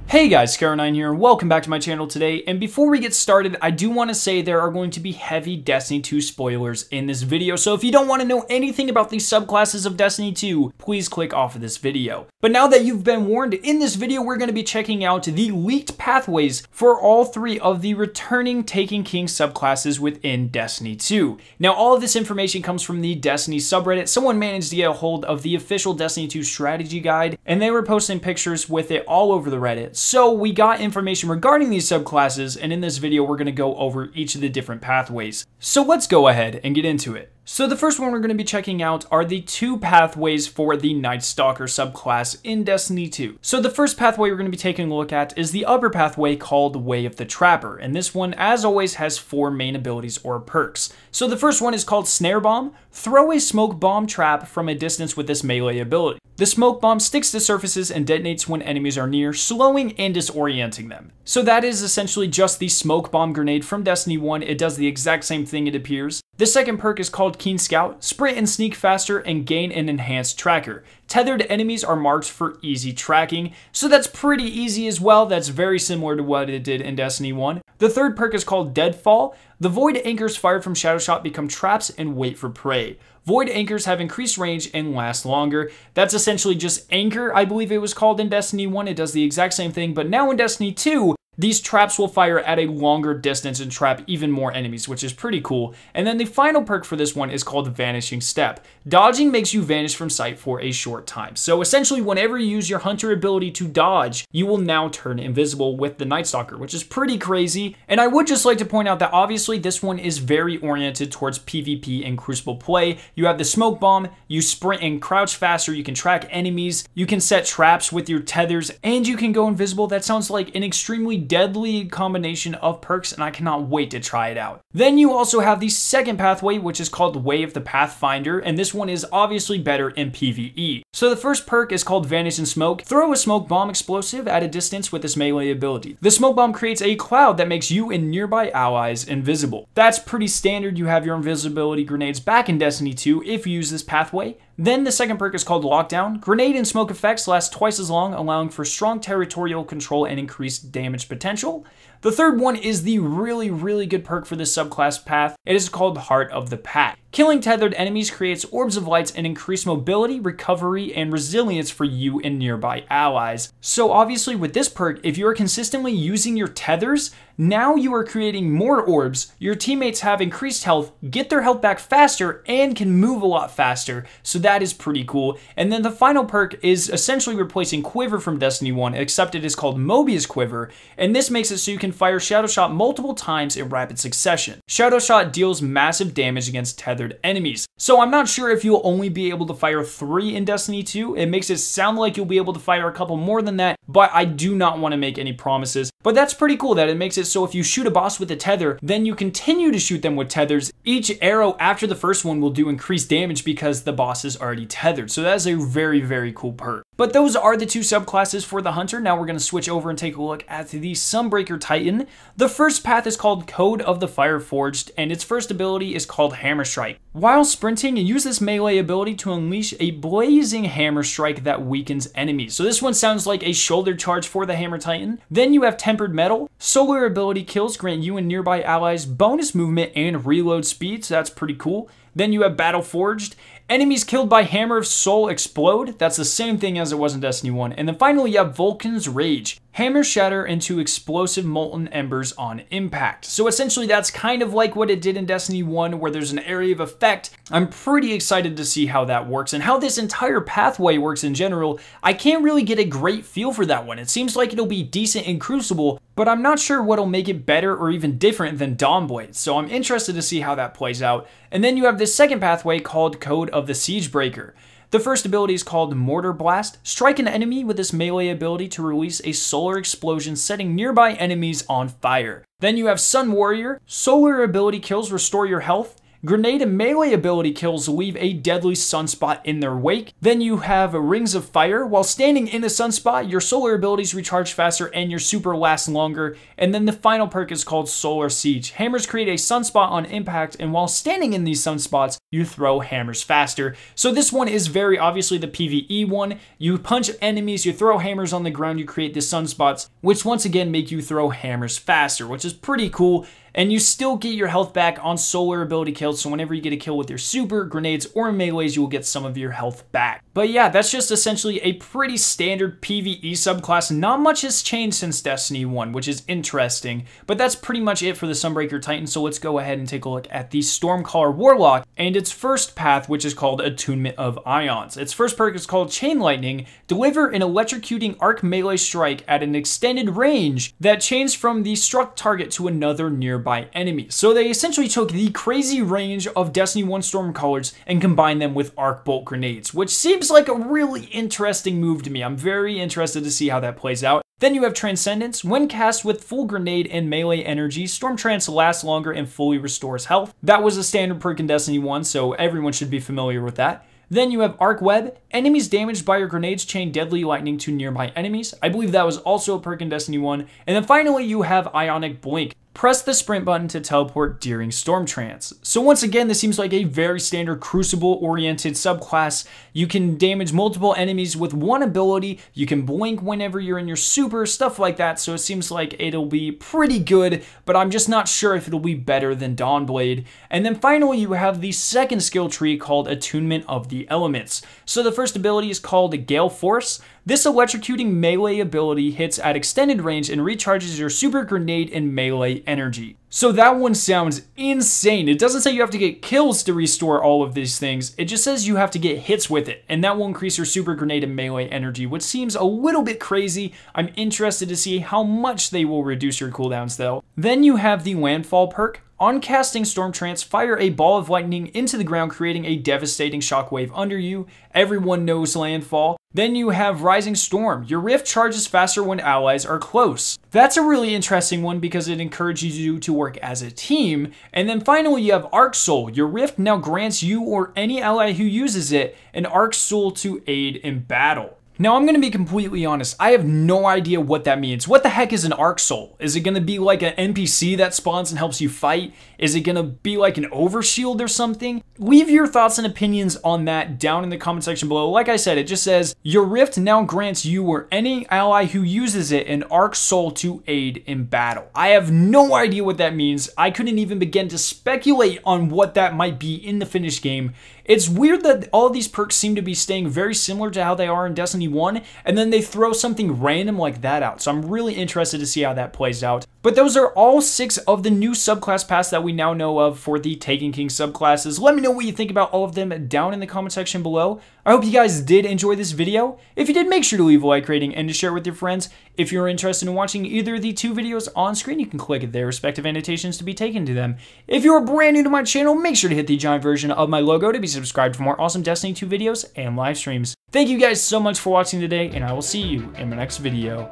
Hey guys, Scar9 here, and welcome back to my channel today. And before we get started, I do want to say there are going to be heavy Destiny 2 spoilers in this video. So if you don't want to know anything about these subclasses of Destiny 2, please click off of this video. But now that you've been warned, in this video we're going to be checking out the leaked pathways for all three of the returning Taken King subclasses within Destiny 2. Now all of this information comes from the Destiny subreddit. Someone managed to get a hold of the official Destiny 2 strategy guide, and they were posting pictures with it all over the Reddit. So we got information regarding these subclasses, and in this video we're going to go over each of the different pathways. So let's go ahead and get into it. So the first one we're going to be checking out are the two pathways for the Night Stalker subclass in Destiny 2. So the first pathway we're going to be taking a look at is the upper pathway called Way of the Trapper, and this one, as always, has four main abilities or perks. So the first one is called Snare Bomb. Throw a smoke bomb trap from a distance with this melee ability. The smoke bomb sticks to surfaces and detonates when enemies are near, slowing and disorienting them. So that is essentially just the smoke bomb grenade from Destiny 1. It does the exact same thing, it appears. The second perk is called Keen Scout. Sprint and sneak faster and gain an enhanced tracker. Tethered enemies are marked for easy tracking, so that's pretty easy as well. That's very similar to what it did in Destiny 1. The third perk is called Deadfall. The void anchors fired from Shadow Shot become traps and wait for prey. Void anchors have increased range and last longer. That's essentially just Anchor, I believe it was called in Destiny 1. It does the exact same thing, but now in Destiny 2, these traps will fire at a longer distance and trap even more enemies, which is pretty cool. And then the final perk for this one is called Vanishing Step. Dodging makes you vanish from sight for a short time. So essentially, whenever you use your Hunter ability to dodge, you will now turn invisible with the Night Stalker, which is pretty crazy. And I would just like to point out that obviously this one is very oriented towards PvP and Crucible play. You have the Smoke Bomb, you sprint and crouch faster, you can track enemies, you can set traps with your tethers, and you can go invisible. That sounds like an extremely deadly combination of perks, and I cannot wait to try it out. Then you also have the second pathway, which is called Way of the Pathfinder, and this one is obviously better in PvE. So the first perk is called Vanish in Smoke. Throw a smoke bomb explosive at a distance with this melee ability. The smoke bomb creates a cloud that makes you and nearby allies invisible. That's pretty standard. You have your invisibility grenades back in Destiny 2 if you use this pathway. Then the second perk is called Lockdown. Grenade and smoke effects last twice as long, allowing for strong territorial control and increased damage potential. The third one is the really good perk for this subclass path. It is called Heart of the Pack. Killing tethered enemies creates orbs of lights and increased mobility, recovery, and resilience for you and nearby allies. So obviously with this perk, if you are consistently using your tethers, now you are creating more orbs, your teammates have increased health, get their health back faster, and can move a lot faster. So that is pretty cool. And then the final perk is essentially replacing Quiver from Destiny 1, except it is called Mobius Quiver, and this makes it so you can fire Shadow Shot multiple times in rapid succession. Shadow Shot deals massive damage against tethered enemies. So I'm not sure if you'll only be able to fire 3 in Destiny 2. It makes it sound like you'll be able to fire a couple more than that, but I do not want to make any promises. But that's pretty cool that it makes it so if you shoot a boss with a tether, then you continue to shoot them with tethers. Each arrow after the first one will do increased damage because the boss is already tethered. So that is a very cool perk. But those are the two subclasses for the Hunter. Now we're going to switch over and take a look at the Sunbreaker Titan. The first path is called Code of the Fireforged, and its first ability is called Hammer Strike. While sprinting, you use this melee ability to unleash a blazing hammer strike that weakens enemies. So this one sounds like a shoulder charge for the Hammer Titan. Then you have Tempered Metal. Solar ability kills grant you and nearby allies bonus movement and reload speed, so that's pretty cool. Then you have Battle Forged. Enemies killed by Hammer of Soul explode. That's the same thing as it was in Destiny 1. And then finally you have Vulcan's Rage. Hammers shatter into explosive molten embers on impact. So essentially that's kind of like what it did in Destiny 1 where there's an area of effect. I'm pretty excited to see how that works and how this entire pathway works in general. I can't really get a great feel for that one. It seems like it'll be decent in Crucible, but I'm not sure what'll make it better or even different than Dawnblade. So I'm interested to see how that plays out. And then you have this second pathway called Code of the Siegebreaker. The first ability is called Mortar Blast. Strike an enemy with this melee ability to release a solar explosion, setting nearby enemies on fire. Then you have Sun Warrior. Solar ability kills restore your health. Grenade and melee ability kills leave a deadly sunspot in their wake. Then you have Rings of Fire. While standing in the sunspot, your solar abilities recharge faster and your super lasts longer. And then the final perk is called Solar Siege. Hammers create a sunspot on impact, and while standing in these sunspots, you throw hammers faster. So this one is very obviously the PvE one. You punch enemies, you throw hammers on the ground, you create the sunspots, which once again make you throw hammers faster, which is pretty cool. And you still get your health back on solar ability kills, so whenever you get a kill with your super, grenades, or melees, you will get some of your health back. But yeah, that's just essentially a pretty standard PvE subclass. Not much has changed since Destiny 1, which is interesting. But that's pretty much it for the Sunbreaker Titan, so let's go ahead and take a look at the Stormcaller Warlock and its first path, which is called Attunement of Ions. Its first perk is called Chain Lightning. Deliver an electrocuting arc melee strike at an extended range that chains from the struck target to another nearby enemy. So they essentially took the crazy range of Destiny 1 Stormcallers and combined them with arc bolt grenades, which seems like a really interesting move to me. I'm very interested to see how that plays out. Then you have Transcendence. When cast with full grenade and melee energy, Storm Trance lasts longer and fully restores health. That was a standard perk in Destiny 1, so everyone should be familiar with that. Then you have Arc Web. Enemies damaged by your grenades chain deadly lightning to nearby enemies. I believe that was also a perk in Destiny 1. And then finally you have Ionic Blink. Press the sprint button to teleport during Storm Trance. So once again, this seems like a very standard Crucible-oriented subclass. You can damage multiple enemies with one ability. You can blink whenever you're in your super, stuff like that. So it seems like it'll be pretty good, but I'm just not sure if it'll be better than Dawnblade. And then finally, you have the second skill tree called Attunement of the Elements. So the first ability is called Gale Force. This electrocuting melee ability hits at extended range and recharges your super grenade and melee energy. So that one sounds insane. It doesn't say you have to get kills to restore all of these things. It just says you have to get hits with it, and that will increase your super grenade and melee energy, which seems a little bit crazy. I'm interested to see how much they will reduce your cooldowns though. Then you have the Landfall perk. On casting Storm Trance, fire a ball of lightning into the ground, creating a devastating shockwave under you. Everyone knows Landfall. Then you have Rising Storm. Your rift charges faster when allies are close. That's a really interesting one because it encourages you to work as a team. And then finally you have Arc Soul. Your rift now grants you or any ally who uses it an Arc Soul to aid in battle. Now, I'm going to be completely honest. I have no idea what that means. What the heck is an Arc Soul? Is it going to be like an NPC that spawns and helps you fight? Is it going to be like an overshield or something? Leave your thoughts and opinions on that down in the comment section below. Like I said, it just says, your rift now grants you or any ally who uses it an Arc Soul to aid in battle. I have no idea what that means. I couldn't even begin to speculate on what that might be in the finished game. It's weird that all of these perks seem to be staying very similar to how they are in Destiny 1, and then they throw something random like that out. So I'm really interested to see how that plays out. But those are all 6 of the new subclass paths that we now know of for the Taken King subclasses. Let me know what you think about all of them down in the comment section below. I hope you guys did enjoy this video. If you did, make sure to leave a like rating and to share it with your friends. If you're interested in watching either of the 2 videos on screen, you can click their respective annotations to be taken to them. If you're brand new to my channel, make sure to hit the giant version of my logo to be subscribed for more awesome Destiny 2 videos and live streams. Thank you guys so much for watching today, and I will see you in my next video.